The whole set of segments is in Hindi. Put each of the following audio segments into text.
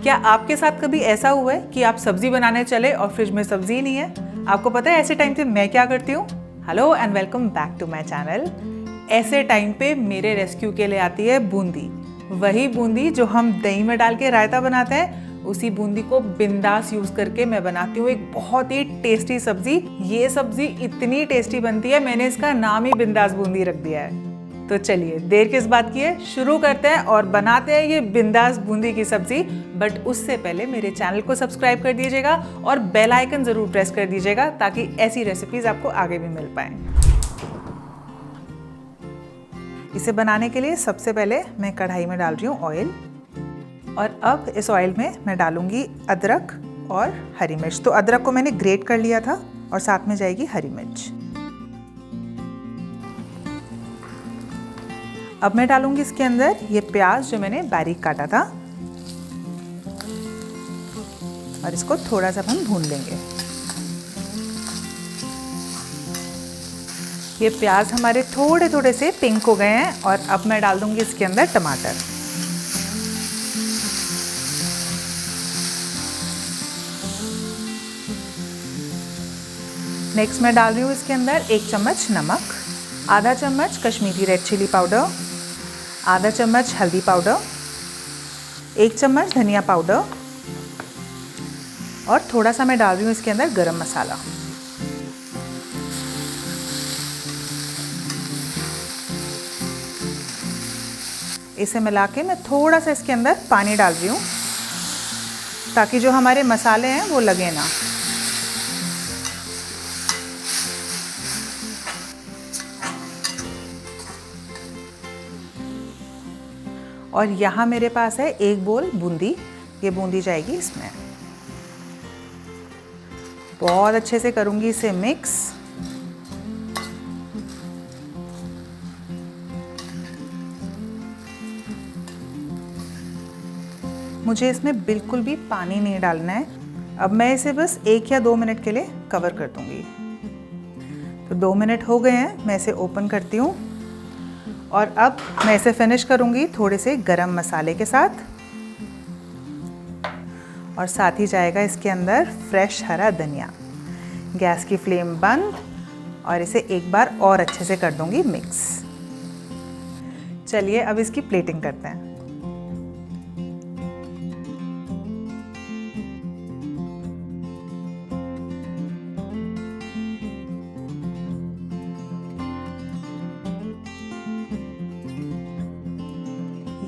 क्या आपके साथ कभी ऐसा हुआ है कि आप सब्जी बनाने चले और फ्रिज में सब्जी ही नहीं है? आपको पता है ऐसे टाइम पे मैं क्या करती हूँ? Hello and welcome back to my channel. ऐसे टाइम पे मेरे रेस्क्यू के लिए आती है बूंदी। वही बूंदी जो हम दही में डाल के रायता बनाते हैं, उसी बूंदी को बिंदास यूज करके मैं बनाती हूँ एक बहुत ही टेस्टी सब्जी। ये सब्जी इतनी टेस्टी बनती है, मैंने इसका नाम ही बिंदास बूंदी रख दिया है। तो चलिए देर किस बात की है, शुरू करते हैं और बनाते हैं ये बिंदास बूंदी की सब्जी। बट उससे पहले मेरे चैनल को सब्सक्राइब कर दीजिएगा और बेल आइकन जरूर प्रेस कर दीजिएगा ताकि ऐसी रेसिपीज आपको आगे भी मिल पाए। इसे बनाने के लिए सबसे पहले मैं कढ़ाई में डाल रही हूँ ऑयल, और अब इस ऑयल में मैं डालूंगी अदरक और हरी मिर्च। तो अदरक को मैंने ग्रेट कर लिया था और साथ में जाएगी हरी मिर्च। अब मैं डालूंगी इसके अंदर ये प्याज जो मैंने बारीक काटा था, और इसको थोड़ा सा हम भून लेंगे। ये प्याज हमारे थोड़े थोड़े से पिंक हो गए हैं और अब मैं डाल दूंगी इसके अंदर टमाटर। नेक्स्ट मैं डाल रही हूँ इसके अंदर 1 चम्मच नमक, आधा चम्मच कश्मीरी रेड चिली पाउडर, आधा चम्मच हल्दी पाउडर, 1 चम्मच धनिया पाउडर, और थोड़ा सा मैं डाल रही हूँ इसके अंदर गरम मसाला। इसे मिला के मैं थोड़ा सा इसके अंदर पानी डाल रही हूँ ताकि जो हमारे मसाले हैं वो लगे ना। और यहाँ मेरे पास है 1 बोल बूंदी। ये बूंदी जाएगी इसमें। बहुत अच्छे से करूँगी इसे मिक्स। मुझे इसमें बिल्कुल भी पानी नहीं डालना है। अब मैं इसे बस 1 या 2 मिनट के लिए कवर कर दूँगी। तो 2 मिनट हो गए हैं, मैं इसे ओपन करती हूँ और अब मैं इसे फिनिश करूँगी थोड़े से गरम मसाले के साथ, और साथ ही जाएगा इसके अंदर फ्रेश हरा धनिया। गैस की फ्लेम बंद, और इसे एक बार और अच्छे से कर दूँगी मिक्स। चलिए अब इसकी प्लेटिंग करते हैं।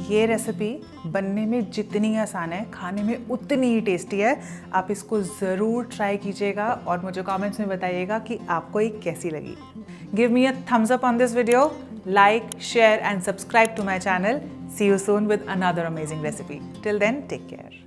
ये रेसिपी बनने में जितनी आसान है, खाने में उतनी ही टेस्टी है। आप इसको ज़रूर ट्राई कीजिएगा और मुझे कमेंट्स में बताइएगा कि आपको ये कैसी लगी। Give me a thumbs up on this video, like, share and subscribe to my channel. See you soon with another amazing recipe. Till then take care.